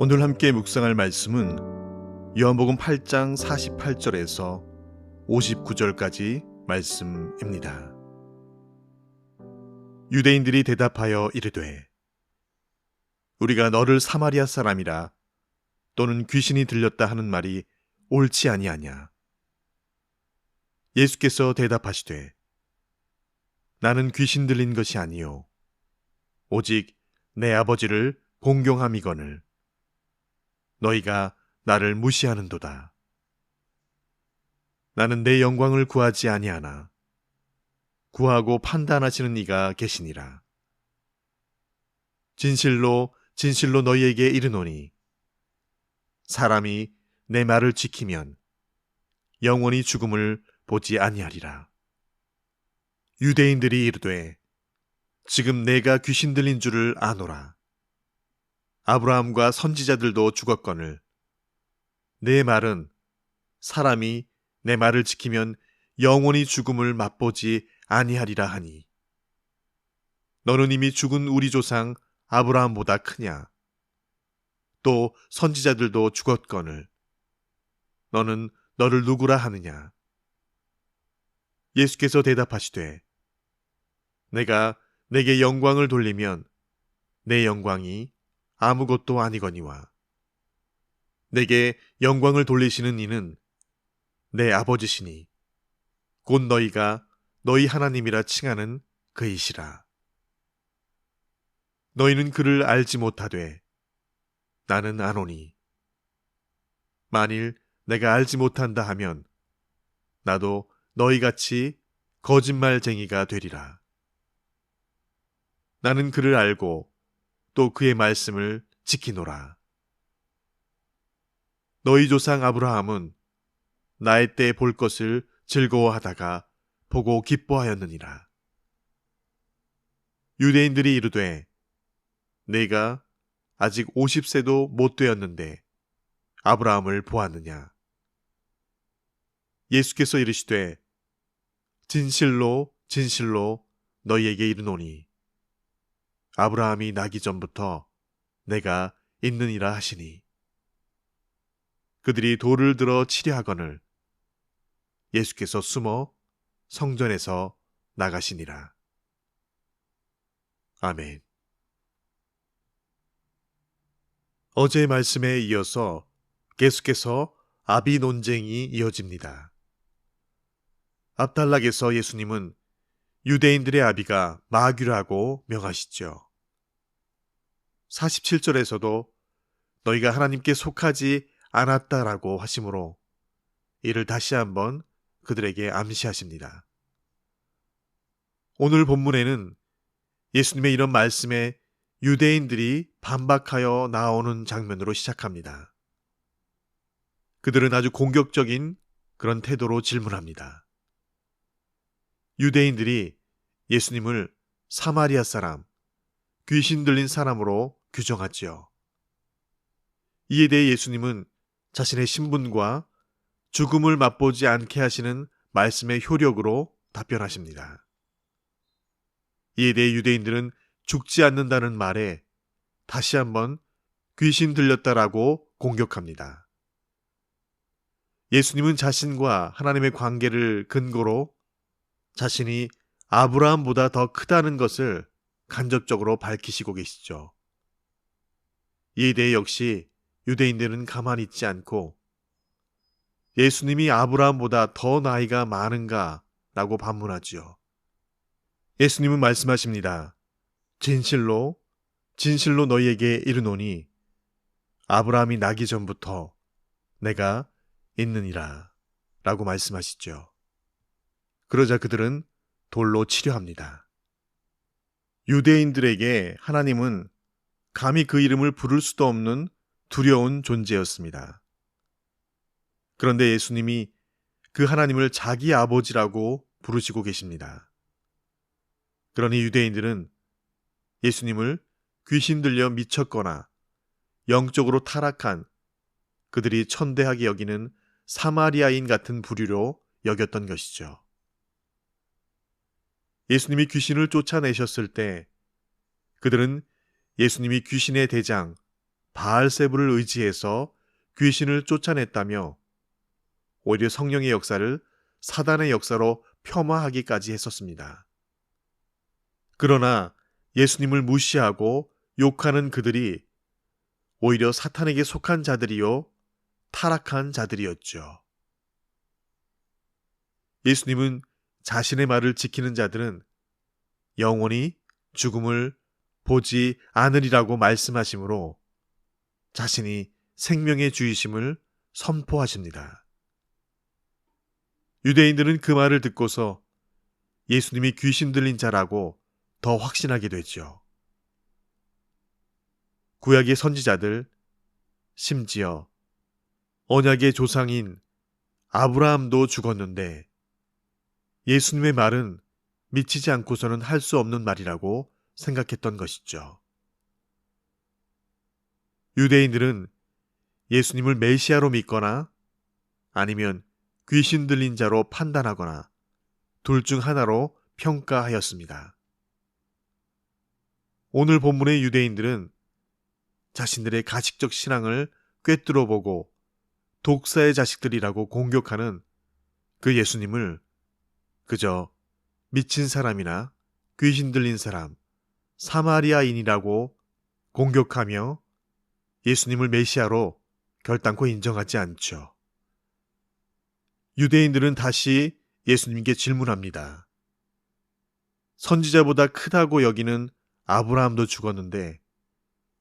오늘 함께 묵상할 말씀은 요한복음 8장 48절에서 59절까지 말씀입니다. 유대인들이 대답하여 이르되 우리가 너를 사마리아 사람이라 또는 귀신이 들렸다 하는 말이 옳지 아니하냐. 예수께서 대답하시되 나는 귀신 들린 것이 아니요 오직 내 아버지를 공경함이거늘 너희가 나를 무시하는도다. 나는 내 영광을 구하지 아니하나 구하고 판단하시는 이가 계시니라. 진실로 진실로 너희에게 이르노니 사람이 내 말을 지키면 영원히 죽음을 보지 아니하리라. 유대인들이 이르되 지금 내가 귀신 들린 줄을 아노라. 아브라함과 선지자들도 죽었거늘 내 말은 사람이 내 말을 지키면 영원히 죽음을 맛보지 아니하리라 하니 너는 이미 죽은 우리 조상 아브라함보다 크냐? 또 선지자들도 죽었거늘 너는 너를 누구라 하느냐? 예수께서 대답하시되 내가 내게 영광을 돌리면 내 영광이 아무것도 아니거니와 내게 영광을 돌리시는 이는 내 아버지시니 곧 너희가 너희 하나님이라 칭하는 그이시라. 너희는 그를 알지 못하되 나는 아노니 만일 내가 알지 못한다 하면 나도 너희같이 거짓말쟁이가 되리라. 나는 그를 알고 또 그의 말씀을 지키노라. 너희 조상 아브라함은 나의 때 볼 것을 즐거워하다가 보고 기뻐하였느니라. 유대인들이 이르되 내가 아직 50세도 못 되었는데 아브라함을 보았느냐? 예수께서 이르시되 진실로 진실로 너희에게 이르노니 아브라함이 나기 전부터 내가 있느니라 하시니 그들이 돌을 들어 치려 하거늘 예수께서 숨어 성전에서 나가시니라. 아멘. 어제의 말씀에 이어서 계속해서 아비 논쟁이 이어집니다. 앞단락에서 예수님은 유대인들의 아비가 마귀라고 명하시죠. 47절에서도 너희가 하나님께 속하지 않았다라고 하시므로 이를 다시 한번 그들에게 암시하십니다. 오늘 본문에는 예수님의 이런 말씀에 유대인들이 반박하여 나오는 장면으로 시작합니다. 그들은 아주 공격적인 그런 태도로 질문합니다. 유대인들이 예수님을 사마리아 사람, 귀신 들린 사람으로 규정하지요. 이에 대해 예수님은 자신의 신분과 죽음을 맛보지 않게 하시는 말씀의 효력으로 답변하십니다. 이에 대해 유대인들은 죽지 않는다는 말에 다시 한번 귀신 들렸다라고 공격합니다. 예수님은 자신과 하나님의 관계를 근거로 자신이 아브라함보다 더 크다는 것을 간접적으로 밝히시고 계시죠. 이에 대해 역시 유대인들은 가만히 있지 않고 예수님이 아브라함보다 더 나이가 많은가? 라고 반문하지요. 예수님은 말씀하십니다. 진실로 진실로 너희에게 이르노니 아브라함이 나기 전부터 내가 있느니라 라고 말씀하시죠. 그러자 그들은 돌로 치려 합니다. 유대인들에게 하나님은 감히 그 이름을 부를 수도 없는 두려운 존재였습니다. 그런데 예수님이 그 하나님을 자기 아버지라고 부르시고 계십니다. 그러니 유대인들은 예수님을 귀신 들려 미쳤거나 영적으로 타락한 그들이 천대하게 여기는 사마리아인 같은 부류로 여겼던 것이죠. 예수님이 귀신을 쫓아내셨을 때 그들은 예수님이 귀신의 대장 바알세불을 의지해서 귀신을 쫓아냈다며 오히려 성령의 역사를 사단의 역사로 폄하하기까지 했었습니다. 그러나 예수님을 무시하고 욕하는 그들이 오히려 사탄에게 속한 자들이요 타락한 자들이었죠. 예수님은 자신의 말을 지키는 자들은 영원히 죽음을 보지 않으리라고 말씀하시므로 자신이 생명의 주이심을 선포하십니다. 유대인들은 그 말을 듣고서 예수님이 귀신 들린 자라고 더 확신하게 되죠. 구약의 선지자들, 심지어 언약의 조상인 아브라함도 죽었는데 예수님의 말은 미치지 않고서는 할 수 없는 말이라고 생각했던 것이죠. 유대인들은 예수님을 메시아로 믿거나 아니면 귀신 들린 자로 판단하거나 둘 중 하나로 평가하였습니다. 오늘 본문의 유대인들은 자신들의 가식적 신앙을 꿰뚫어보고 독사의 자식들이라고 공격하는 그 예수님을 그저 미친 사람이나 귀신 들린 사람, 사마리아인이라고 공격하며 예수님을 메시아로 결단코 인정하지 않죠. 유대인들은 다시 예수님께 질문합니다. 선지자보다 크다고 여기는 아브라함도 죽었는데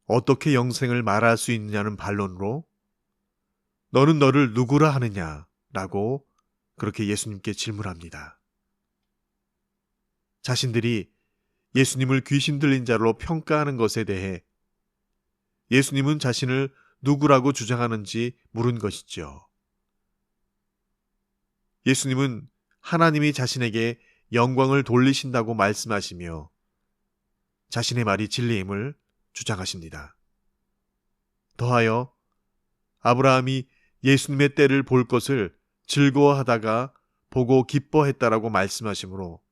어떻게 영생을 말할 수 있느냐는 반론으로 너는 너를 누구라 하느냐 라고 그렇게 예수님께 질문합니다. 자신들이 예수님을 귀신 들린 자로 평가하는 것에 대해 예수님은 자신을 누구라고 주장하는지 물은 것이죠. 예수님은 하나님이 자신에게 영광을 돌리신다고 말씀하시며 자신의 말이 진리임을 주장하십니다. 더하여 아브라함이 예수님의 때를 볼 것을 즐거워하다가 보고 기뻐했다라고 말씀하시므로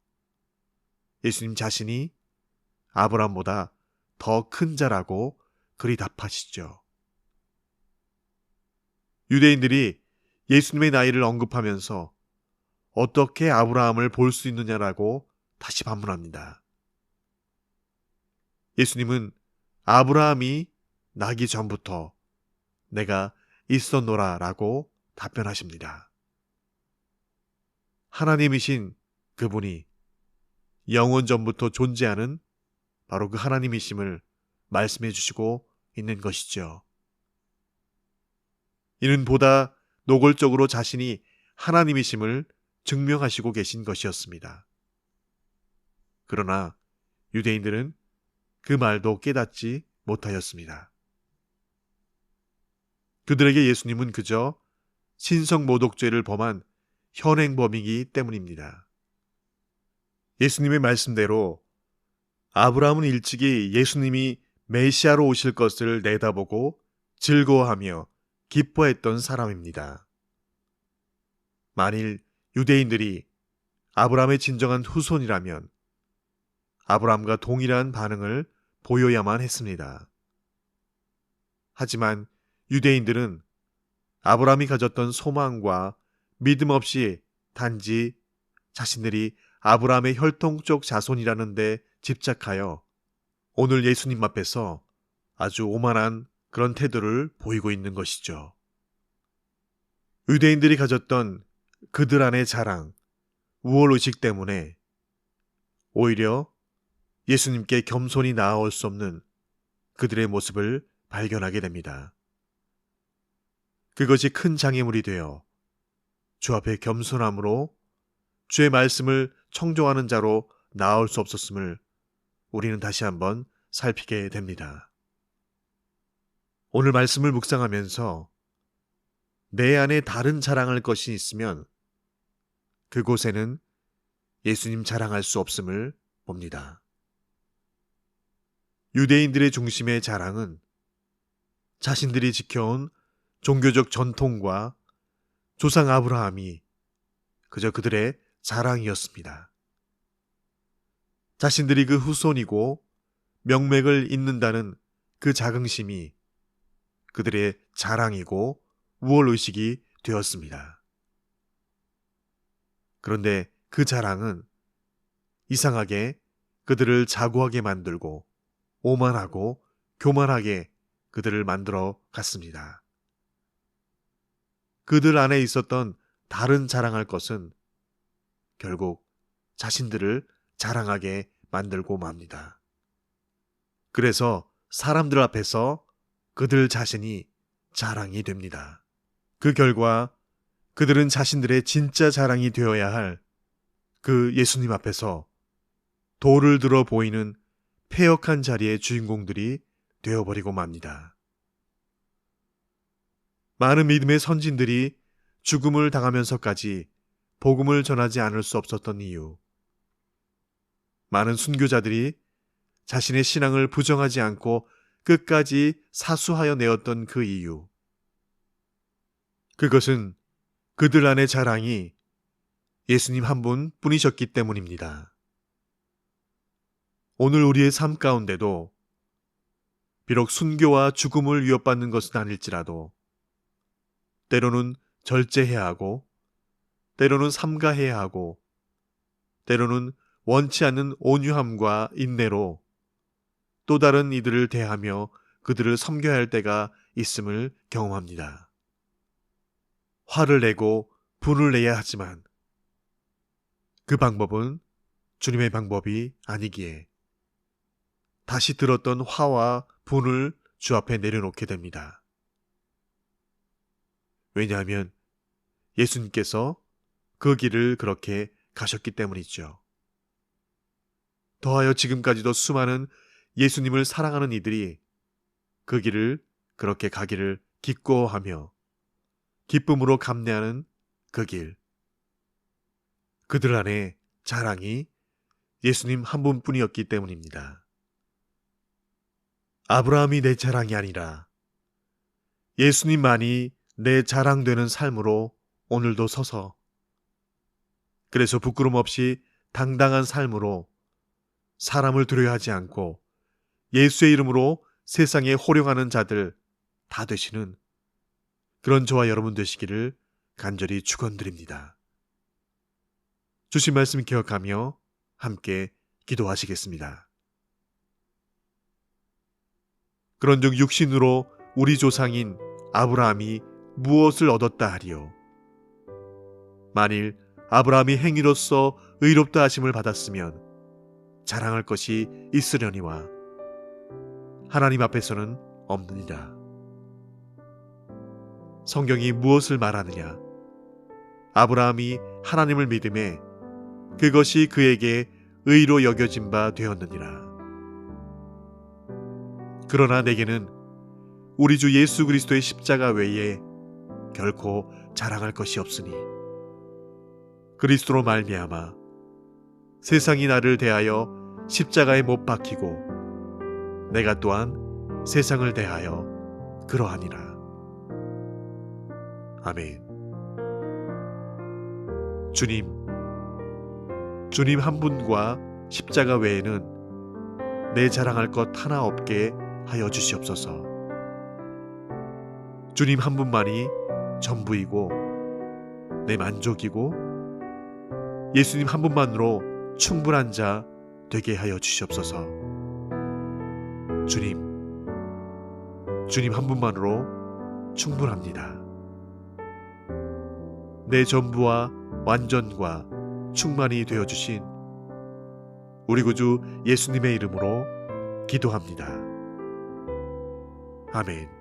예수님 자신이 아브라함보다 더 큰 자라고 그리 답하시죠. 유대인들이 예수님의 나이를 언급하면서 어떻게 아브라함을 볼 수 있느냐라고 다시 반문합니다. 예수님은 아브라함이 나기 전부터 내가 있었노라 라고 답변하십니다. 하나님이신 그분이 영원 전부터 존재하는 바로 그 하나님이심을 말씀해 주시고 있는 것이죠. 이는 보다 노골적으로 자신이 하나님이심을 증명하시고 계신 것이었습니다. 그러나 유대인들은 그 말도 깨닫지 못하였습니다. 그들에게 예수님은 그저 신성모독죄를 범한 현행범이기 때문입니다. 예수님의 말씀대로 아브라함은 일찍이 예수님이 메시아로 오실 것을 내다보고 즐거워하며 기뻐했던 사람입니다. 만일 유대인들이 아브라함의 진정한 후손이라면 아브라함과 동일한 반응을 보여야만 했습니다. 하지만 유대인들은 아브라함이 가졌던 소망과 믿음 없이 단지 자신들이 아브라함의 혈통적 자손이라는 데 집착하여 오늘 예수님 앞에서 아주 오만한 그런 태도를 보이고 있는 것이죠. 유대인들이 가졌던 그들 안의 자랑, 우월의식 때문에 오히려 예수님께 겸손히 나아올 수 없는 그들의 모습을 발견하게 됩니다. 그것이 큰 장애물이 되어 주 앞에 겸손함으로 주의 말씀을 청종하는 자로 나아올 수 없었음을 우리는 다시 한번 살피게 됩니다. 오늘 말씀을 묵상하면서 내 안에 다른 자랑할 것이 있으면 그곳에는 예수님 자랑할 수 없음을 봅니다. 유대인들의 중심의 자랑은 자신들이 지켜온 종교적 전통과 조상 아브라함이 그저 그들의 자랑이었습니다. 자신들이 그 후손이고 명맥을 잇는다는 그 자긍심이 그들의 자랑이고 우월의식이 되었습니다. 그런데 그 자랑은 이상하게 그들을 자고하게 만들고 오만하고 교만하게 그들을 만들어 갔습니다. 그들 안에 있었던 다른 자랑할 것은 결국 자신들을 자랑하게 만들고 맙니다. 그래서 사람들 앞에서 그들 자신이 자랑이 됩니다. 그 결과 그들은 자신들의 진짜 자랑이 되어야 할 그 예수님 앞에서 돌을 들어 보이는 패역한 자리의 주인공들이 되어버리고 맙니다. 많은 믿음의 선진들이 죽음을 당하면서까지 복음을 전하지 않을 수 없었던 이유, 많은 순교자들이 자신의 신앙을 부정하지 않고 끝까지 사수하여 내었던 그 이유, 그것은 그들 안의 자랑이 예수님 한 분 뿐이셨기 때문입니다. 오늘 우리의 삶 가운데도 비록 순교와 죽음을 위협받는 것은 아닐지라도 때로는 절제해야 하고 때로는 삼가해야 하고 때로는 원치 않는 온유함과 인내로 또 다른 이들을 대하며 그들을 섬겨야 할 때가 있음을 경험합니다. 화를 내고 분을 내야 하지만 그 방법은 주님의 방법이 아니기에 다시 들었던 화와 분을 주 앞에 내려놓게 됩니다. 왜냐하면 예수님께서 그 길을 그렇게 가셨기 때문이죠. 더하여 지금까지도 수많은 예수님을 사랑하는 이들이 그 길을 그렇게 가기를 기꺼워하며 기쁨으로 감내하는 그 길. 그들 안에 자랑이 예수님 한 분뿐이었기 때문입니다. 아브라함이 내 자랑이 아니라 예수님만이 내 자랑되는 삶으로 오늘도 서서 그래서 부끄럼 없이 당당한 삶으로 사람을 두려워하지 않고 예수의 이름으로 세상에 호령하는 자들 다 되시는 그런 저와 여러분 되시기를 간절히 축원드립니다. 주신 말씀 기억하며 함께 기도하시겠습니다. 그런즉 육신으로 우리 조상인 아브라함이 무엇을 얻었다 하리요? 만일 아브라함이 행위로서 의롭다 하심을 받았으면 자랑할 것이 있으려니와 하나님 앞에서는 없느니라. 성경이 무엇을 말하느냐? 아브라함이 하나님을 믿음에 그것이 그에게 의로 여겨진 바 되었느니라. 그러나 내게는 우리 주 예수 그리스도의 십자가 외에 결코 자랑할 것이 없으니 그리스도로 말미암아 세상이 나를 대하여 십자가에 못 박히고 내가 또한 세상을 대하여 그러하니라. 아멘. 주님 한 분과 십자가 외에는 내 자랑할 것 하나 없게 하여 주시옵소서. 주님 한 분만이 전부이고 내 만족이고 예수님 한 분만으로 충분한 자 되게 하여 주시옵소서. 주님 한 분만으로 충분합니다. 내 전부와 완전과 충만이 되어주신 우리 구주 예수님의 이름으로 기도합니다. 아멘.